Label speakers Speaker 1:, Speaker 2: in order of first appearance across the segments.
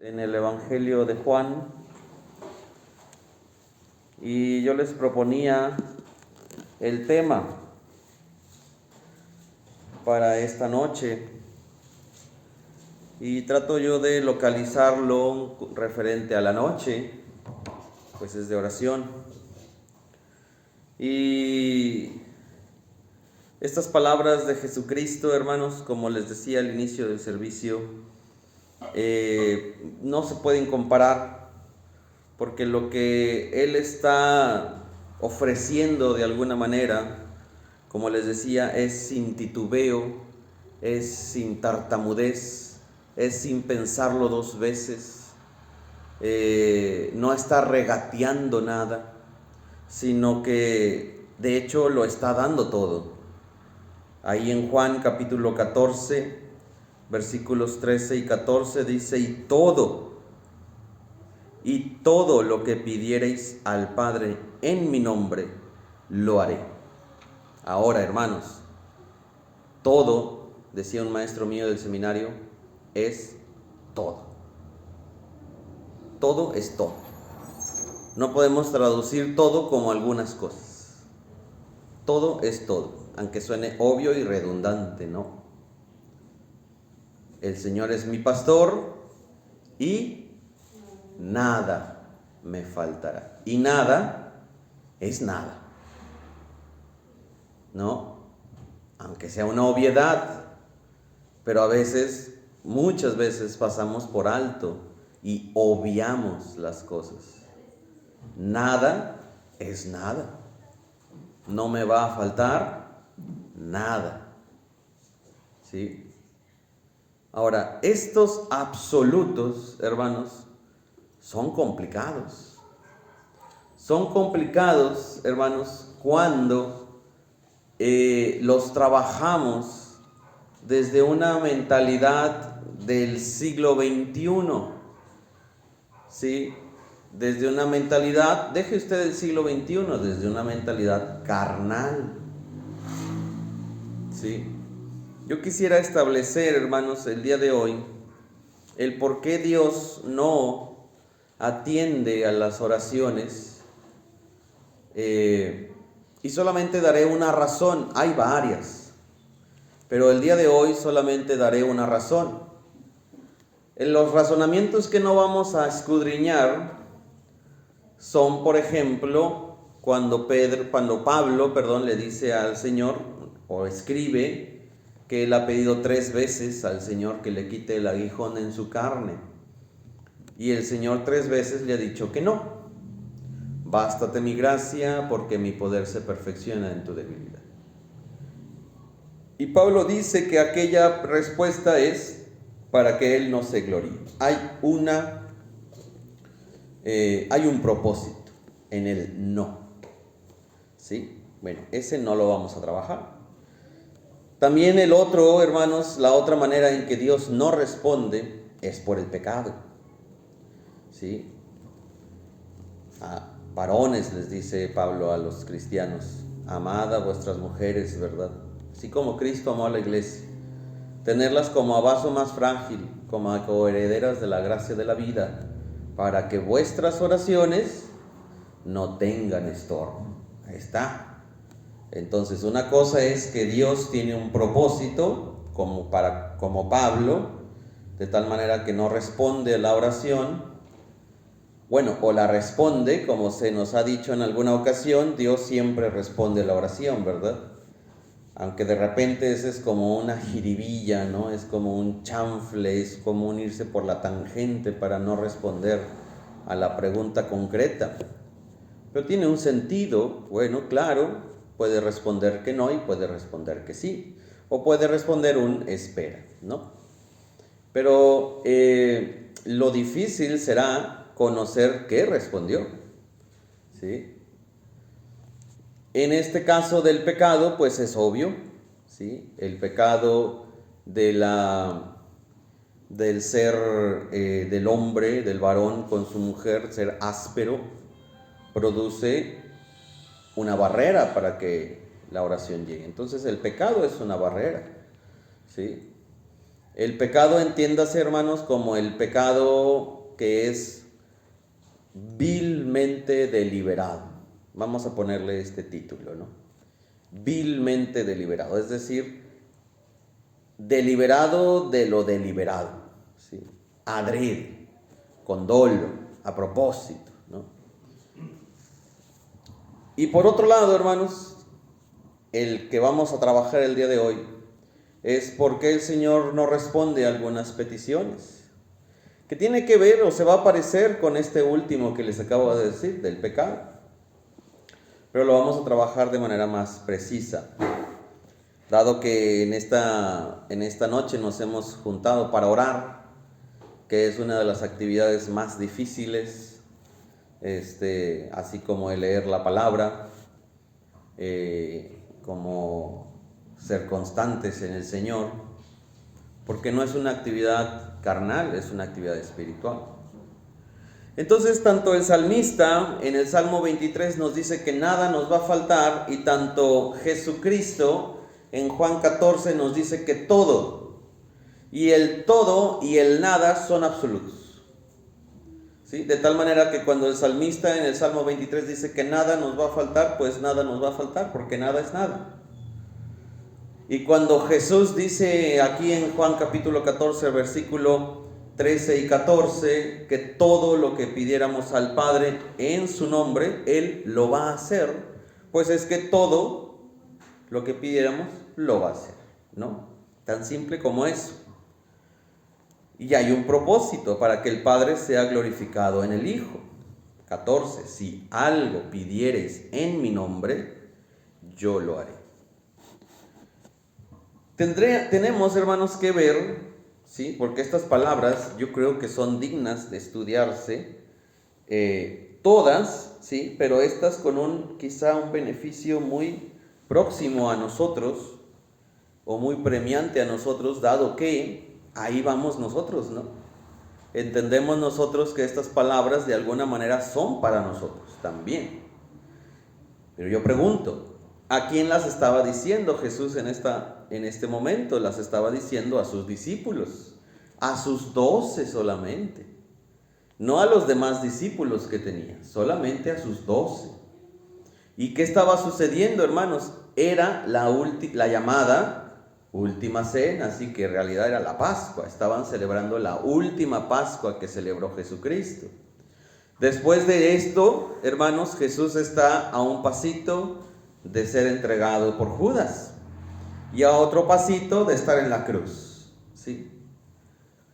Speaker 1: En el Evangelio de Juan, y yo les proponía el tema para esta noche y trato yo de localizarlo referente a la noche, pues es de oración. Y estas palabras de Jesucristo, hermanos, como les decía al inicio del servicio, no se pueden comparar, porque lo que Él está ofreciendo de alguna manera, como les decía, es sin titubeo, es sin tartamudez, es sin pensarlo dos veces, no está regateando nada, sino que de hecho lo está dando todo. Ahí en Juan capítulo 14, versículos 13 y 14 dice: y todo lo que pidiereis al Padre en mi nombre, lo haré. Ahora, hermanos, todo, decía un maestro mío del seminario, es todo. Todo es todo. No podemos traducir todo como algunas cosas. Todo es todo, aunque suene obvio y redundante, ¿no? El Señor es mi pastor y nada me faltará. Y nada es nada, ¿no? Aunque sea una obviedad, pero a veces, muchas veces pasamos por alto y obviamos las cosas. Nada es nada. No me va a faltar nada. ¿Sí? Ahora, estos absolutos, hermanos, son complicados. Son complicados, hermanos, cuando los trabajamos desde una mentalidad del siglo XXI, ¿sí? Desde una mentalidad, deje usted el siglo XXI, desde una mentalidad carnal, ¿sí? Yo quisiera establecer, hermanos, el día de hoy, el por qué Dios no atiende a las oraciones, y solamente daré una razón. Hay varias, pero el día de hoy solamente daré una razón. En los razonamientos que no vamos a escudriñar son, por ejemplo, cuando Pablo le dice al Señor, o escribe, que él ha pedido 3 veces al Señor que le quite el aguijón en su carne. Y el Señor 3 veces le ha dicho que no. Bástate mi gracia, porque mi poder se perfecciona en tu debilidad. Y Pablo dice que aquella respuesta es para que él no se gloríe. Hay un propósito en el no. ¿Sí? Bueno, ese no lo vamos a trabajar. También el otro, hermanos, la otra manera en que Dios no responde es por el pecado. ¿Sí? A varones les dice Pablo a los cristianos: amad a vuestras mujeres, ¿verdad? Así como Cristo amó a la iglesia. Tenerlas como a vaso más frágil, como a coherederas de la gracia de la vida, para que vuestras oraciones no tengan estorbo. Ahí está. Entonces, una cosa es que Dios tiene un propósito, como Pablo, de tal manera que no responde a la oración. Bueno, o la responde, como se nos ha dicho en alguna ocasión, Dios siempre responde a la oración, ¿verdad? Aunque de repente ese es como una jiribilla, ¿no? Es como un chanfle, es como un irse por la tangente para no responder a la pregunta concreta. Pero tiene un sentido. Bueno, claro, puede responder que no y puede responder que sí. O puede responder un espera, ¿no? Pero lo difícil será conocer qué respondió, ¿sí? En este caso del pecado, pues es obvio, ¿sí? El pecado del ser del hombre, del varón con su mujer, ser áspero, produce una barrera para que la oración llegue. Entonces el pecado es una barrera, ¿sí? El pecado, entiéndase, hermanos, como el pecado que es vilmente deliberado. Vamos a ponerle este título, ¿no? Vilmente deliberado, es decir, deliberado de lo deliberado, ¿sí? Adrede, con dolo, a propósito, ¿no? Y por otro lado, hermanos, el que vamos a trabajar el día de hoy es por qué el Señor no responde a algunas peticiones, que tiene que ver o se va a parecer con este último que les acabo de decir, del pecado. Pero lo vamos a trabajar de manera más precisa, dado que en esta noche nos hemos juntado para orar, que es una de las actividades más difíciles, así como el leer la palabra, como ser constantes en el Señor, porque no es una actividad carnal, es una actividad espiritual. Entonces, tanto el salmista en el Salmo 23 nos dice que nada nos va a faltar, y tanto Jesucristo en Juan 14 nos dice que todo, y el todo y el nada son absolutos. ¿Sí? De tal manera que cuando el salmista en el Salmo 23 dice que nada nos va a faltar, pues nada nos va a faltar, porque nada es nada. Y cuando Jesús dice aquí en Juan capítulo 14, versículo 13 y 14, que todo lo que pidiéramos al Padre en su nombre, Él lo va a hacer, pues es que todo lo que pidiéramos lo va a hacer, ¿no? Tan simple como eso. Y hay un propósito para que el Padre sea glorificado en el Hijo. 14, si algo pidiereis en mi nombre, yo lo haré. Tenemos, hermanos, que ver, ¿sí? Porque estas palabras yo creo que son dignas de estudiarse, todas, ¿sí? Pero estas con quizá un beneficio muy próximo a nosotros, o muy premiante a nosotros, dado que ahí vamos nosotros, ¿no? Entendemos nosotros que estas palabras de alguna manera son para nosotros también. Pero yo pregunto, ¿a quién las estaba diciendo Jesús en este momento? Las estaba diciendo a sus discípulos, a sus 12 solamente, no a los demás discípulos que tenía, solamente a sus 12. ¿Y qué estaba sucediendo, hermanos? Era la llamada última cena, así que en realidad era la Pascua. Estaban celebrando la última Pascua que celebró Jesucristo. Después de esto, hermanos, Jesús está a un pasito de ser entregado por Judas y a otro pasito de estar en la cruz, ¿sí?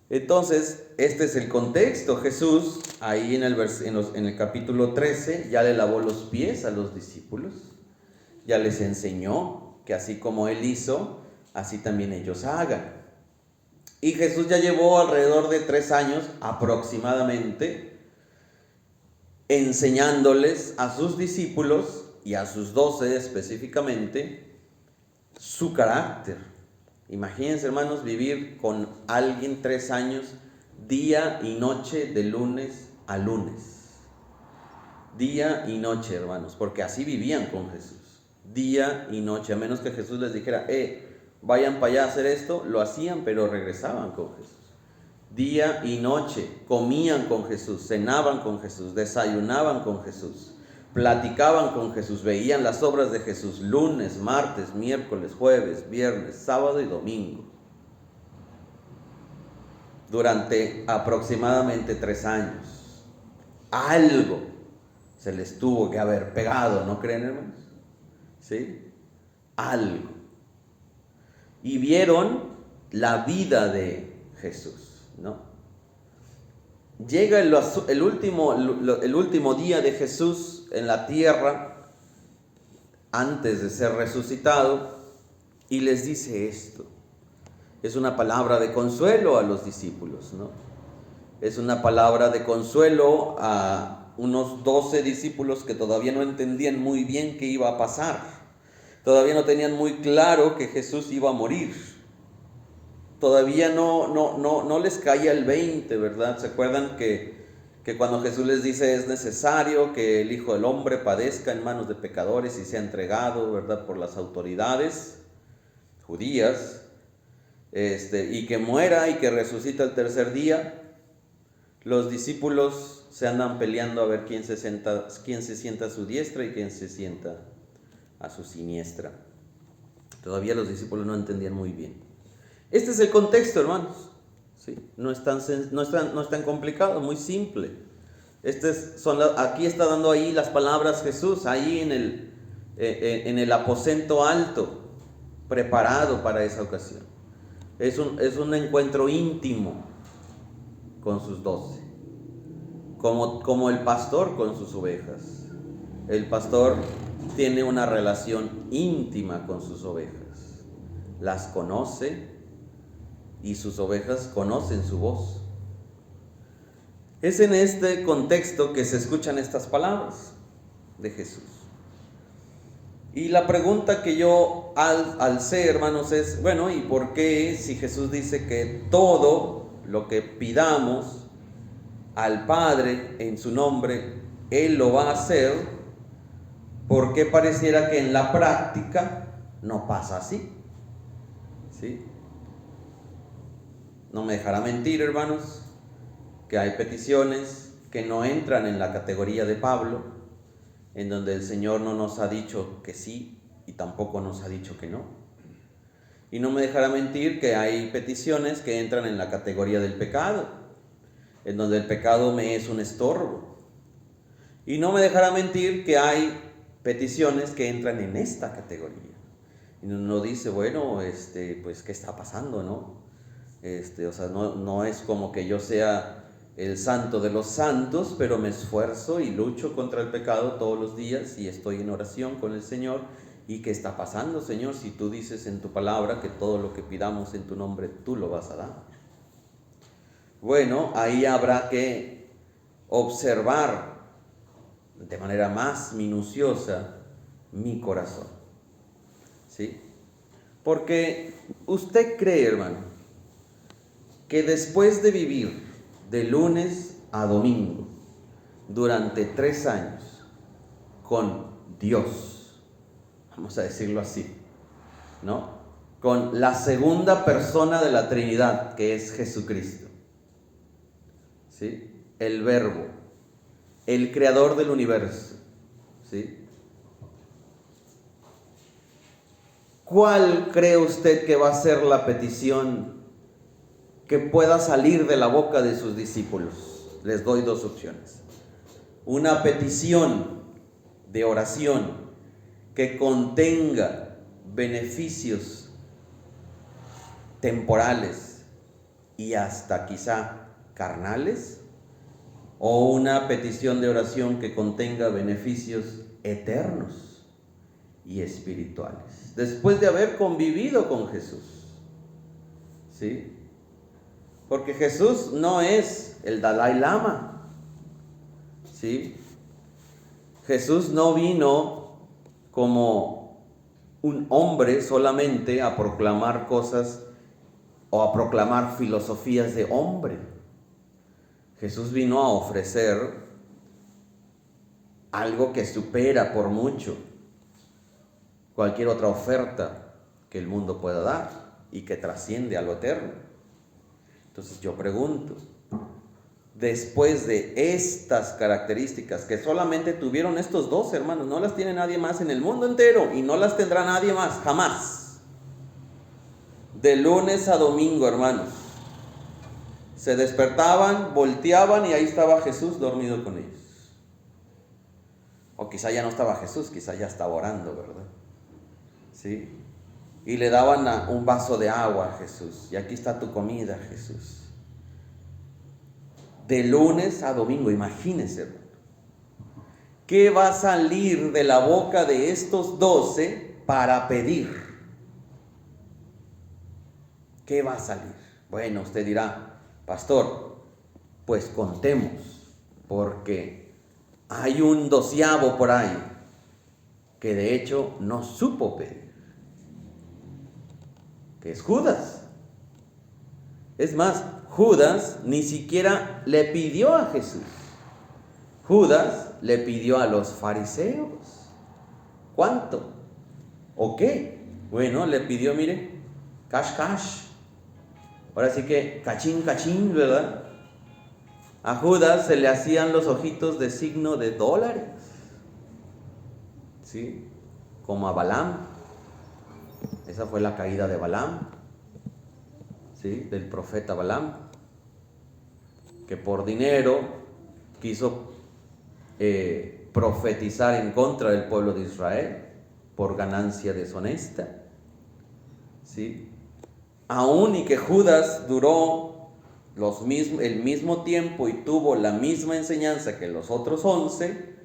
Speaker 1: Entonces, este es el contexto. Jesús, ahí en el capítulo 13, ya le lavó los pies a los discípulos, ya les enseñó que así como Él hizo, así también ellos hagan. Y Jesús ya llevó alrededor de 3 años aproximadamente enseñándoles a sus discípulos y a sus 12 específicamente su carácter. Imagínense, hermanos, vivir con alguien 3 años, día y noche, de lunes a lunes. Día y noche, hermanos, porque así vivían con Jesús. Día y noche, a menos que Jesús les dijera, vayan para allá a hacer esto, lo hacían, pero regresaban con Jesús. Día y noche comían con Jesús, cenaban con Jesús, desayunaban con Jesús, platicaban con Jesús, veían las obras de Jesús lunes, martes, miércoles, jueves, viernes, sábado y domingo. Durante aproximadamente 3 años. Algo se les tuvo que haber pegado, ¿no creen, hermanos? ¿Sí? Algo. Y vieron la vida de Jesús, ¿no? Llega el último día de Jesús en la tierra, antes de ser resucitado, y les dice esto. Es una palabra de consuelo a los discípulos, ¿no? Es una palabra de consuelo a unos 12 discípulos que todavía no entendían muy bien qué iba a pasar. Todavía no tenían muy claro que Jesús iba a morir. Todavía no les caía el 20, ¿verdad? ¿Se acuerdan que cuando Jesús les dice es necesario que el Hijo del Hombre padezca en manos de pecadores y sea entregado, ¿verdad?, por las autoridades judías? y que muera y que resucita el tercer día, los discípulos se andan peleando a ver quién se sienta a su diestra y quién se sienta a su siniestra. Todavía los discípulos no entendían muy bien. Este es el contexto, hermanos. ¿Sí? No es tan complicado, muy simple. Aquí está dando ahí las palabras Jesús, ahí en el aposento alto, preparado para esa ocasión. Es un encuentro íntimo con sus 12, como el pastor con sus ovejas. El pastor tiene una relación íntima con sus ovejas, las conoce y sus ovejas conocen su voz. Es en este contexto que se escuchan estas palabras de Jesús. Y la pregunta que yo alcé, hermanos, es, bueno, ¿y por qué si Jesús dice que todo lo que pidamos al Padre en su nombre, Él lo va a hacer? ¿Por qué pareciera que en la práctica no pasa así? ¿Sí? No me dejará mentir, hermanos, que hay peticiones que no entran en la categoría de Pablo, en donde el Señor no nos ha dicho que sí y tampoco nos ha dicho que no. Y no me dejará mentir que hay peticiones que entran en la categoría del pecado, en donde el pecado me es un estorbo. Y no me dejará mentir que hay peticiones que entran en esta categoría. Y uno dice, bueno, pues, ¿qué está pasando, no? O sea, no es como que yo sea el santo de los santos, pero me esfuerzo y lucho contra el pecado todos los días y estoy en oración con el Señor. ¿Y qué está pasando, Señor? Si tú dices en tu palabra que todo lo que pidamos en tu nombre, tú lo vas a dar. Bueno, ahí habrá que observar de manera más minuciosa mi corazón. ¿Sí? Porque usted cree, hermano, que después de vivir de lunes a domingo durante 3 años con Dios, vamos a decirlo así, ¿no? Con la segunda persona de la Trinidad, que es Jesucristo, ¿sí? El Verbo, el creador del universo, ¿sí? ¿Cuál cree usted que va a ser la petición que pueda salir de la boca de sus discípulos? Les doy 2 opciones. Una petición de oración que contenga beneficios temporales y hasta quizá carnales, o una petición de oración que contenga beneficios eternos y espirituales, después de haber convivido con Jesús. ¿Sí? Porque Jesús no es el Dalai Lama, ¿sí? Jesús no vino como un hombre solamente a proclamar cosas o a proclamar filosofías de hombre. Jesús vino a ofrecer algo que supera por mucho cualquier otra oferta que el mundo pueda dar y que trasciende a lo eterno. Entonces yo pregunto, después de estas características que solamente tuvieron estos 2 hermanos, no las tiene nadie más en el mundo entero y no las tendrá nadie más, jamás. De lunes a domingo, hermanos, se despertaban, volteaban y ahí estaba Jesús dormido con ellos. O quizá ya no estaba Jesús, quizá ya estaba orando, ¿verdad? ¿Sí? Y le daban un vaso de agua a Jesús. Y aquí está tu comida, Jesús. De lunes a domingo, imagínense, hermano. ¿Qué va a salir de la boca de estos 12 para pedir? ¿Qué va a salir? Bueno, usted dirá, pastor, pues contemos, porque hay un 12avo por ahí que de hecho no supo pedir, que es Judas. Es más, Judas ni siquiera le pidió a Jesús. Judas le pidió a los fariseos. ¿Cuánto? ¿O qué? Bueno, le pidió, mire, cash. Ahora sí que cachín, cachín, ¿verdad? A Judas se le hacían los ojitos de signo de dólares, ¿sí? Como a Balaam. Esa fue la caída de Balaam, ¿sí? Del profeta Balaam, que por dinero quiso profetizar en contra del pueblo de Israel, por ganancia deshonesta, ¿sí? Aún y que Judas duró el mismo tiempo y tuvo la misma enseñanza que los otros 11,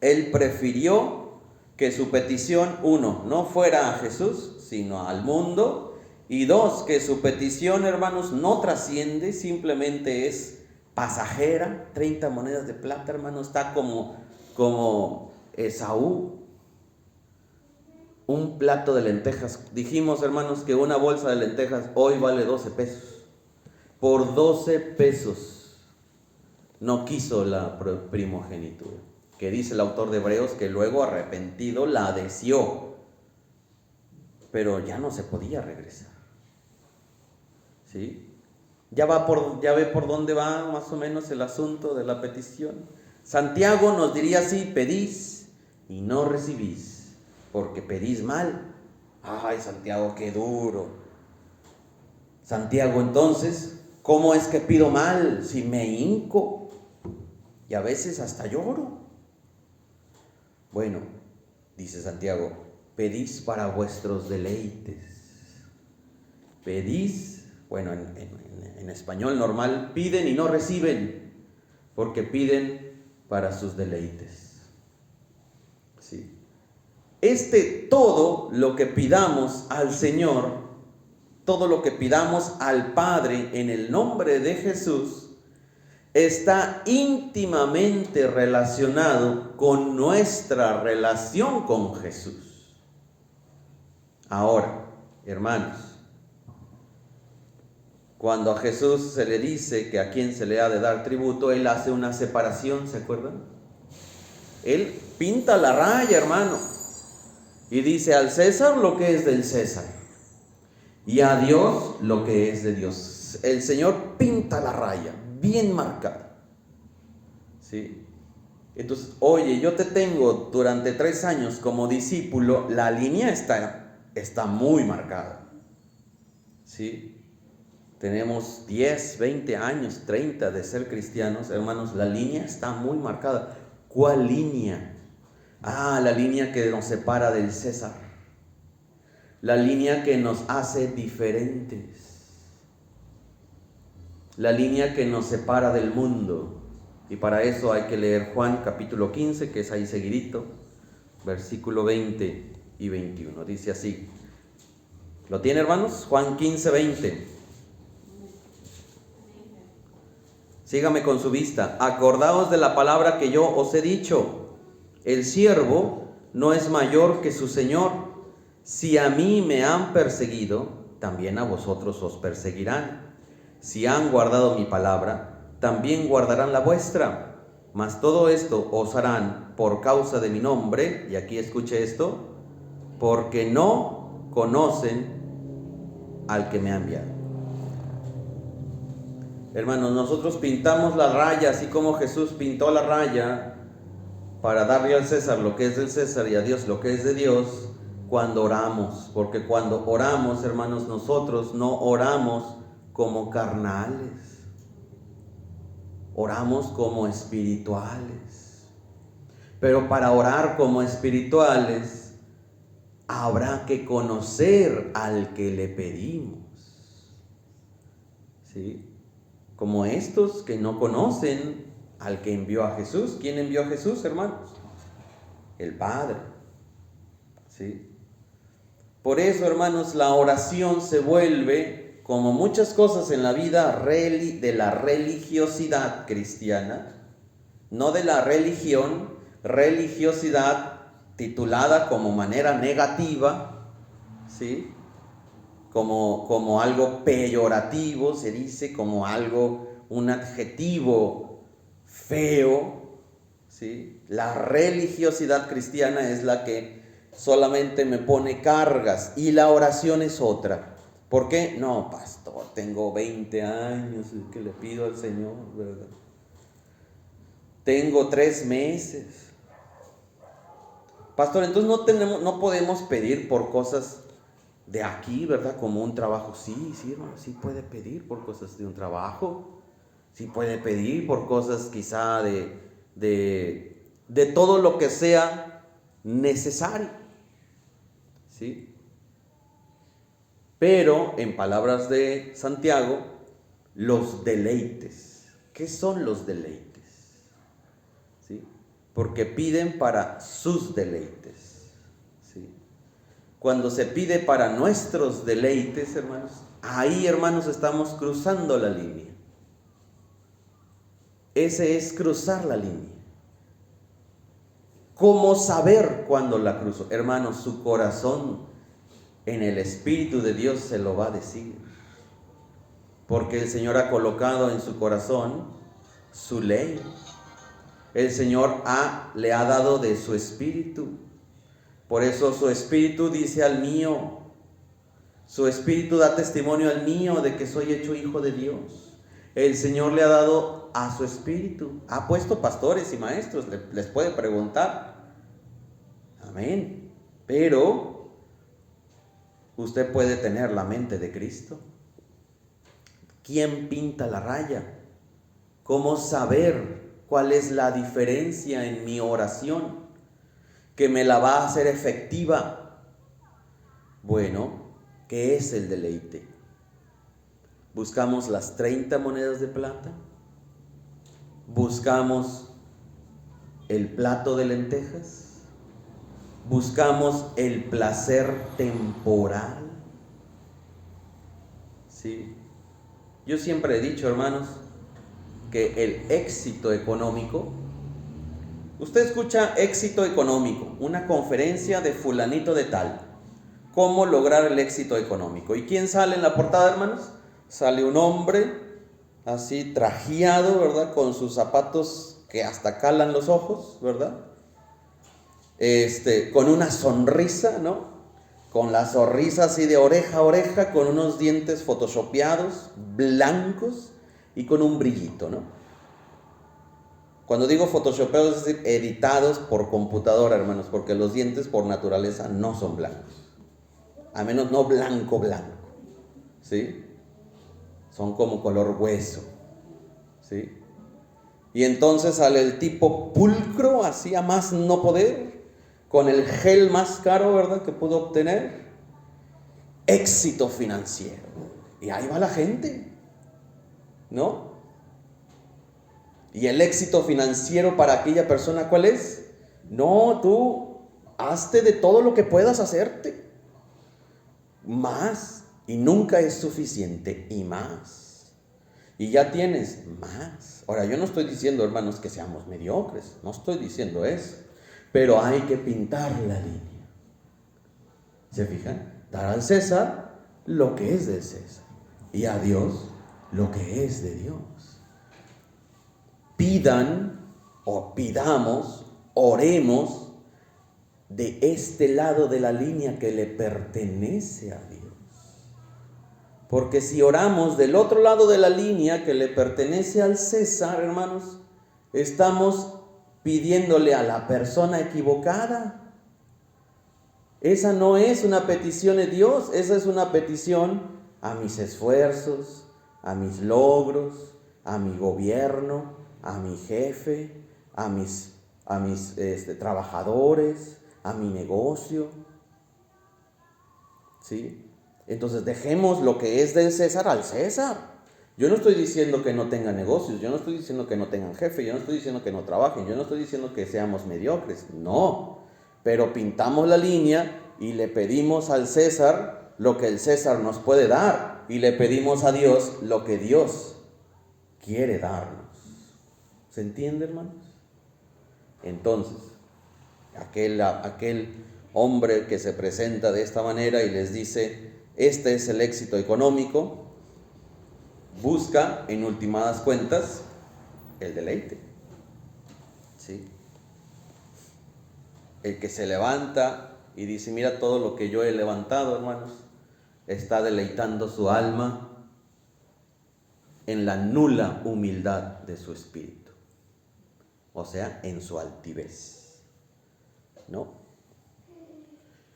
Speaker 1: él prefirió que su petición, 1, no fuera a Jesús, sino al mundo, y 2, que su petición, hermanos, no trasciende, simplemente es pasajera. 30 monedas de plata, hermanos, está como Esaú. Un plato de lentejas, dijimos, hermanos, que una bolsa de lentejas hoy vale 12 pesos. Por 12 pesos no quiso la primogenitura, que dice el autor de Hebreos que luego arrepentido la deseó, pero ya no se podía regresar, ¿sí? Ya ve por dónde va más o menos el asunto de la petición. Santiago nos diría así: pedís y no recibís, porque pedís mal. Ay, Santiago, qué duro. Santiago, entonces, ¿cómo es que pido mal si me hinco y a veces hasta lloro? Bueno, dice Santiago, pedís para vuestros deleites. Pedís, bueno, en español normal, piden y no reciben, porque piden para sus deleites. ¿Sí? Todo lo que pidamos al Señor, todo lo que pidamos al Padre en el nombre de Jesús, está íntimamente relacionado con nuestra relación con Jesús. Ahora, hermanos, cuando a Jesús se le dice que a quién se le ha de dar tributo, Él hace una separación, ¿se acuerdan? Él pinta la raya, hermano, y dice: al César lo que es del César, y a Dios lo que es de Dios. El Señor pinta la raya, bien marcada, ¿sí? Entonces, oye, yo te tengo durante 3 años como discípulo, la línea está muy marcada, ¿sí? Tenemos 10, 20 años, 30 de ser cristianos, hermanos, la línea está muy marcada. ¿Cuál línea? La línea que nos separa del César, la línea que nos hace diferentes, la línea que nos separa del mundo. Y para eso hay que leer Juan capítulo 15, que es ahí seguidito, versículo 20 y 21. Dice así. ¿Lo tiene, hermanos? Juan 15, 20. Sígame con su vista. Acordaos de la palabra que yo os he dicho. El siervo no es mayor que su Señor. Si a mí me han perseguido, también a vosotros os perseguirán. Si han guardado mi palabra, también guardarán la vuestra. Mas todo esto os harán por causa de mi nombre, y aquí escuche esto, porque no conocen al que me ha enviado. Hermanos, nosotros pintamos la raya, así como Jesús pintó la raya para darle al César lo que es del César y a Dios lo que es de Dios, cuando oramos. Porque cuando oramos, hermanos, nosotros no oramos como carnales, oramos como espirituales. Pero para orar como espirituales, habrá que conocer al que le pedimos, ¿sí? Como estos que no conocen al que envió a Jesús. ¿Quién envió a Jesús, hermanos? El Padre, ¿sí? Por eso, hermanos, la oración se vuelve, como muchas cosas en la vida, de la religiosidad cristiana, no de la religión, religiosidad titulada como manera negativa, ¿sí? Como algo peyorativo, se dice, como algo, un adjetivo feo, ¿sí? La religiosidad cristiana es la que solamente me pone cargas, y la oración es otra. ¿Por qué? No, pastor, tengo 20 años que le pido al Señor, ¿verdad? Tengo 3 meses. Pastor, entonces no podemos pedir por cosas de aquí, ¿verdad? Como un trabajo. Sí, hermano, sí puede pedir por cosas de un trabajo. Sí puede pedir por cosas quizá de todo lo que sea necesario. ¿Sí? Pero, en palabras de Santiago, los deleites. ¿Qué son los deleites? ¿Sí? Porque piden para sus deleites. ¿Sí? Cuando se pide para nuestros deleites, hermanos, ahí, hermanos, estamos cruzando la línea. Ese es cruzar la línea. ¿Cómo saber cuándo la cruzo? Hermanos, su corazón en el Espíritu de Dios se lo va a decir. Porque el Señor ha colocado en su corazón su ley. El Señor le ha dado de su Espíritu. Por eso su Espíritu dice al mío. Su Espíritu da testimonio al mío de que soy hecho hijo de Dios. El Señor le ha dado a su Espíritu. Ha puesto pastores y maestros. Les puede preguntar. Amén. Pero usted puede tener la mente de Cristo. ¿Quién pinta la raya? ¿Cómo saber cuál es la diferencia en mi oración que me la va a hacer efectiva? Bueno, ¿qué es el deleite? ¿Buscamos las 30 monedas de plata? ¿Buscamos el plato de lentejas? ¿Buscamos el placer temporal? ¿Sí? Yo siempre he dicho, hermanos, que el éxito económico, usted escucha éxito económico, una conferencia de fulanito de tal, cómo lograr el éxito económico. ¿Y quién sale en la portada, hermanos? Sale un hombre así trajeado, ¿verdad? Con sus zapatos que hasta calan los ojos, ¿verdad? Con una sonrisa, ¿no? Con la sonrisa así de oreja a oreja, con unos dientes photoshopeados, blancos y con un brillito, ¿no? Cuando digo photoshopeados, es decir, editados por computadora, hermanos, porque los dientes por naturaleza no son blancos. A menos no blanco, ¿sí? Son como color hueso, ¿sí? Y entonces sale el tipo pulcro, así a más no poder, con el gel más caro, ¿verdad?, que pudo obtener. Éxito financiero. Y ahí va la gente, ¿no? Y el éxito financiero para aquella persona, ¿cuál es? No, tú hazte de todo lo que puedas hacerte. Más. Y nunca es suficiente. Y más. Y ya tienes más. Ahora, yo no estoy diciendo, hermanos, que seamos mediocres. No estoy diciendo eso. Pero hay que pintar la línea. ¿Se fijan? Dar al César lo que es del César. Y a Dios lo que es de Dios. Pidan o pidamos, oremos de este lado de la línea que le pertenece a Dios. Porque si oramos del otro lado de la línea que le pertenece al César, hermanos, estamos pidiéndole a la persona equivocada. Esa no es una petición de Dios, esa es una petición a mis esfuerzos, a mis logros, a mi gobierno, a mi jefe, a mis trabajadores, a mi negocio. ¿Sí? Entonces dejemos lo que es del César al César. Yo no estoy diciendo que no tengan negocios, yo no estoy diciendo que no tengan jefe, yo no estoy diciendo que no trabajen, yo no estoy diciendo que seamos mediocres, no. Pero pintamos la línea y le pedimos al César lo que el César nos puede dar y le pedimos a Dios lo que Dios quiere darnos. ¿Se entiende, hermanos? Entonces, aquel hombre que se presenta de esta manera y les dice, este es el éxito económico, busca en ultimadas cuentas el deleite. ¿Sí? El que se levanta y dice, mira todo lo que yo he levantado, hermanos, está deleitando su alma, en la nula humildad de su espíritu, o sea, en su altivez, ¿no?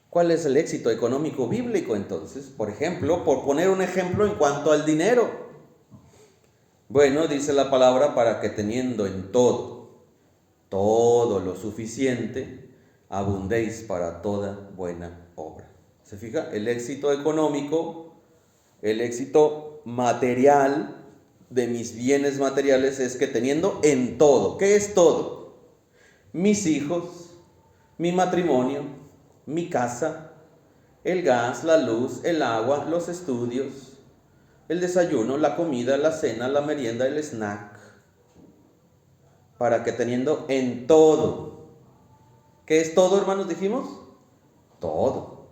Speaker 1: ¿Cuál es el éxito económico bíblico entonces? Por ejemplo, por poner un ejemplo en cuanto al dinero. Bueno, dice la palabra, para que teniendo en todo lo suficiente, abundéis para toda buena obra. ¿Se fija? El éxito económico, el éxito material de mis bienes materiales es que teniendo en todo. ¿Qué es todo? Mis hijos, mi matrimonio, mi casa, el gas, la luz, el agua, los estudios, el desayuno, la comida, la cena, la merienda, el snack. Para que teniendo en todo. ¿Qué es todo, hermanos? Dijimos. Todo.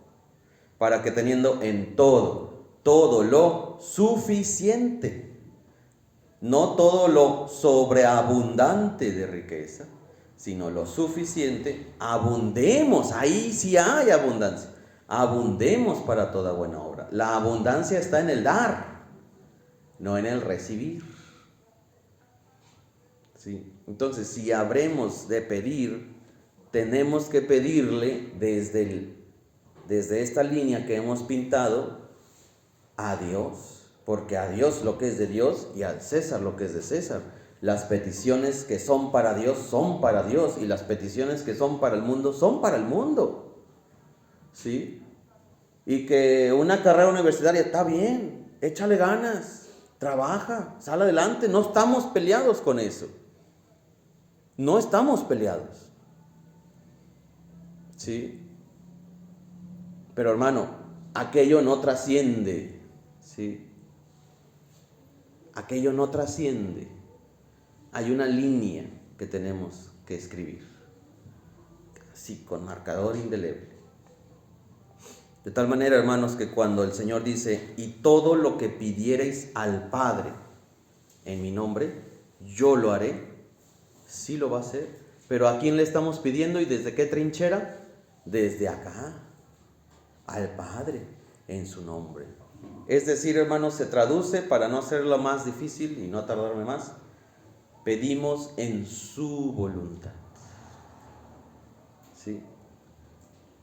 Speaker 1: Para que teniendo en todo lo suficiente. No todo lo sobreabundante de riqueza, sino lo suficiente. Abundemos. Ahí sí hay abundancia. Abundemos para toda buena obra. La abundancia está en el dar, no en el recibir. ¿Sí? Entonces, si habremos de pedir, tenemos que pedirle desde esta línea que hemos pintado a Dios, porque a Dios lo que es de Dios y al César lo que es de César. Las peticiones que son para Dios son para Dios, y las peticiones que son para el mundo son para el mundo. ¿Sí? Y que una carrera universitaria está bien, échale ganas, trabaja, sal adelante, no estamos peleados con eso. No estamos peleados. ¿Sí? Pero hermano, aquello no trasciende. ¿Sí? Aquello no trasciende. Hay una línea que tenemos que escribir. Así, con marcador indeleble. De tal manera, hermanos, que cuando el Señor dice, y todo lo que pidiereis al Padre en mi nombre, yo lo haré, sí lo va a hacer. Pero ¿a quién le estamos pidiendo y desde qué trinchera? Desde acá, al Padre, en su nombre. Es decir, hermanos, se traduce, para no hacerlo más difícil y no tardarme más, pedimos en su voluntad. ¿Sí?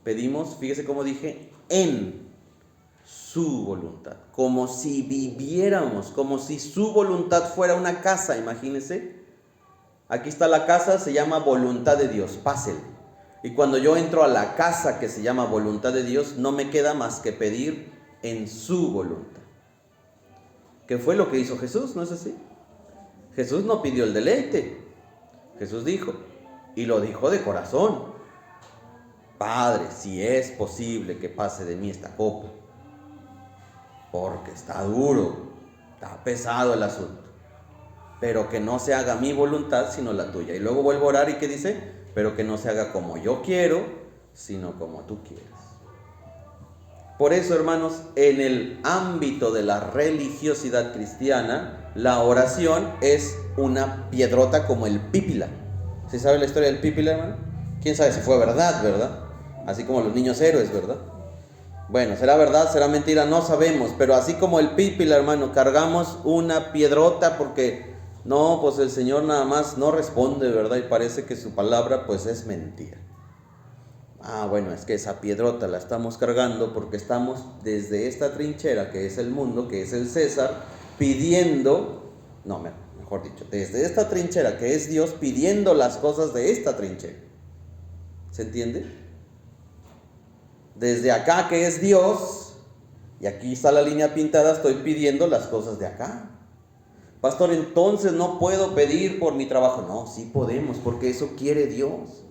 Speaker 1: Pedimos, fíjese cómo dije, en su voluntad, como si viviéramos, como si su voluntad fuera una casa, imagínense. Aquí está la casa, se llama voluntad de Dios, pásele. Y cuando yo entro a la casa que se llama voluntad de Dios, no me queda más que pedir en su voluntad. ¿Qué fue lo que hizo Jesús? ¿No es así? Jesús no pidió el deleite. Jesús dijo, y lo dijo de corazón: Padre, si es posible que pase de mí esta copa, porque está duro, está pesado el asunto, pero que no se haga mi voluntad sino la tuya. Y luego vuelvo a orar, y ¿qué dice? Pero que no se haga como yo quiero, sino como tú quieres. Por eso, hermanos, en el ámbito de la religiosidad cristiana, la oración es una piedrota como el pípila. ¿Sí sabe la historia del pípila, hermano? ¿Quién sabe si fue verdad, verdad? Así como los niños héroes, ¿verdad? Bueno, será verdad, será mentira, no sabemos. Pero así como el pípila, hermano, cargamos una piedrota porque no, pues el Señor nada más no responde, ¿verdad? Y parece que su palabra pues es mentira. Bueno, es que esa piedrota la estamos cargando porque estamos desde esta trinchera que es el mundo, que es el César, pidiendo, no, mejor dicho, desde esta trinchera que es Dios, pidiendo las cosas de esta trinchera. ¿Se entiende? Desde acá que es Dios, y aquí está la línea pintada, estoy pidiendo las cosas de acá. Pastor, entonces no puedo pedir por mi trabajo. No, sí podemos, porque eso quiere Dios.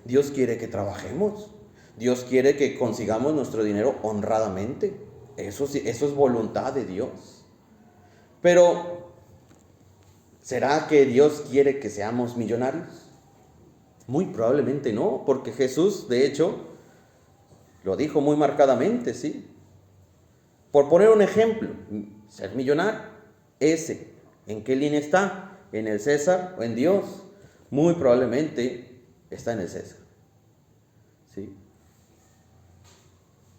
Speaker 1: Dios quiere que trabajemos. Dios quiere que consigamos nuestro dinero honradamente. Eso sí, eso es voluntad de Dios. Pero, ¿será que Dios quiere que seamos millonarios? Muy probablemente no, porque Jesús, de hecho, lo dijo muy marcadamente, ¿sí? Por poner un ejemplo, ser millonario, ese, ¿en qué línea está? ¿En el César o en Dios? Muy probablemente está en el César, ¿sí?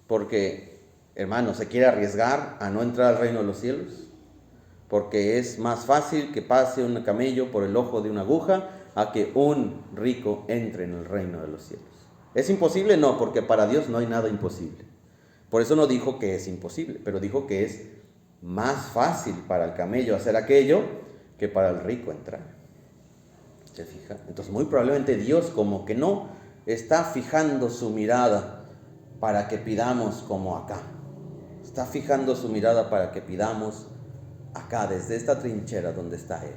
Speaker 1: Porque, hermano, ¿se quiere arriesgar a no entrar al reino de los cielos? porque es más fácil que pase un camello por el ojo de una aguja a que un rico entre en el reino de los cielos. ¿Es imposible? No, porque para Dios no hay nada imposible. Por eso no dijo que es imposible, pero dijo que es más fácil para el camello hacer aquello que para el rico entrar. ¿Se fija? Entonces muy probablemente Dios como que no está fijando su mirada para que pidamos como acá. Está fijando su mirada para que pidamos acá, desde esta trinchera donde está Él.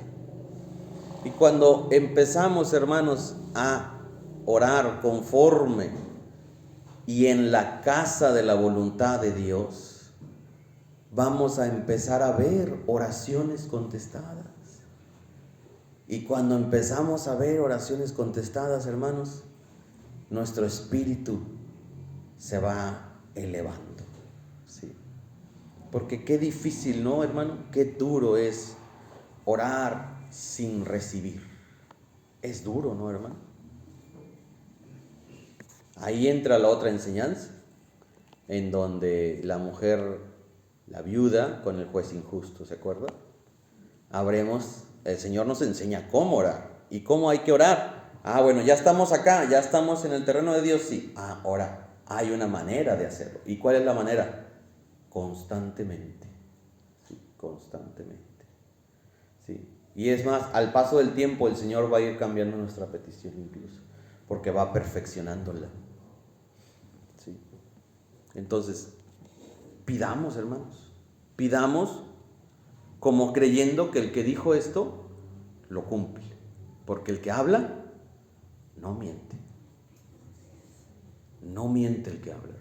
Speaker 1: Y cuando empezamos, hermanos, a orar conforme y en la casa de la voluntad de Dios, vamos a empezar a ver oraciones contestadas. Y cuando empezamos a ver oraciones contestadas, hermanos, nuestro espíritu se va elevando, ¿sí? Porque qué difícil, ¿no, hermano? Qué duro es orar sin recibir. Es duro, ¿no, hermano? Ahí entra la otra enseñanza, en donde la mujer, la viuda, con el juez injusto, ¿se acuerda? El Señor nos enseña cómo orar y cómo hay que orar. Bueno, ya estamos acá, ya estamos en el terreno de Dios, sí. Ahora, hay una manera de hacerlo. ¿Y cuál es la manera? Constantemente, ¿sí? Constantemente, ¿sí? Y es más, al paso del tiempo el Señor va a ir cambiando nuestra petición incluso, porque va perfeccionándola, ¿sí? Entonces, pidamos, hermanos, pidamos como creyendo que el que dijo esto lo cumple, porque el que habla no miente. No miente el que habla.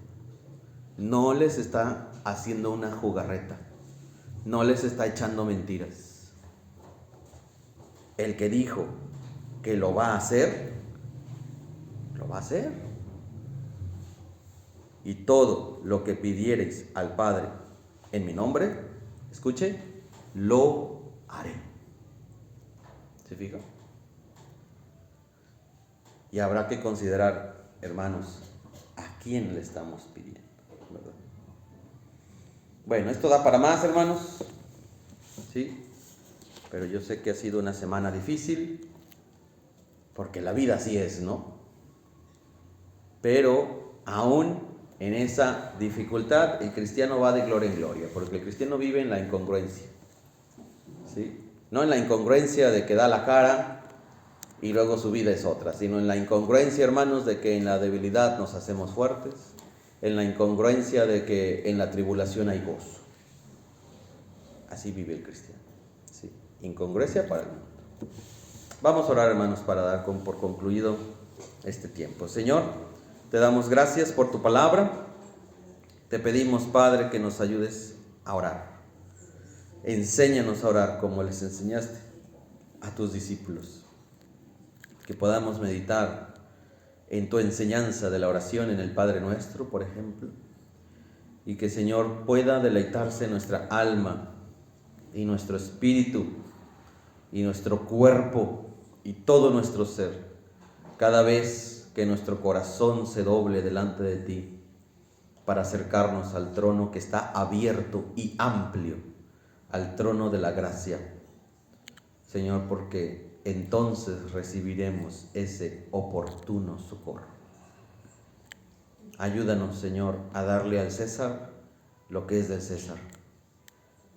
Speaker 1: No les está haciendo una jugarreta. No les está echando mentiras. El que dijo que lo va a hacer, lo va a hacer. Y todo lo que pidiereis al Padre en mi nombre, escuche, lo haré. ¿Se fija? Y habrá que considerar, hermanos, a quién le estamos pidiendo, ¿verdad? Bueno, esto da para más, hermanos, ¿sí? Pero yo sé que ha sido una semana difícil, porque la vida así es, ¿no? Pero aún en esa dificultad, el cristiano va de gloria en gloria, porque el cristiano vive en la incongruencia, ¿sí? No en la incongruencia de que da la cara y luego su vida es otra, sino en la incongruencia, hermanos, de que en la debilidad nos hacemos fuertes, en la incongruencia de que en la tribulación hay gozo. Así vive el cristiano, ¿sí? Incongruencia para el mundo. Vamos a orar, hermanos, para dar por concluido este tiempo. Señor, te damos gracias por tu palabra. Te pedimos, Padre, que nos ayudes a orar. Enséñanos a orar como les enseñaste a tus discípulos. Que podamos meditar en tu enseñanza de la oración en el Padre Nuestro, por ejemplo. Y que, Señor, pueda deleitarse nuestra alma y nuestro espíritu y nuestro cuerpo y todo nuestro ser, cada vez que nuestro corazón se doble delante de ti para acercarnos al trono que está abierto y amplio, al trono de la gracia, Señor, porque entonces recibiremos ese oportuno socorro. Ayúdanos, Señor, a darle al César lo que es del César.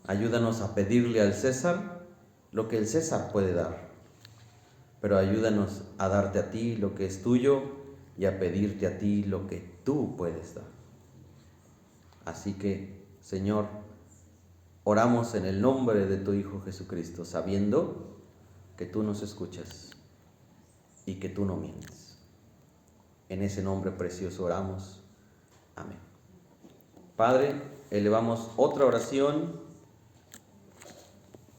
Speaker 1: Ayúdanos a pedirle al César lo que el César puede dar. Pero ayúdanos a darte a ti lo que es tuyo y a pedirte a ti lo que tú puedes dar. Así que, Señor, oramos en el nombre de tu Hijo Jesucristo, sabiendo que tú nos escuchas y que tú no mientes. En ese nombre precioso oramos. Amén. Padre, elevamos otra oración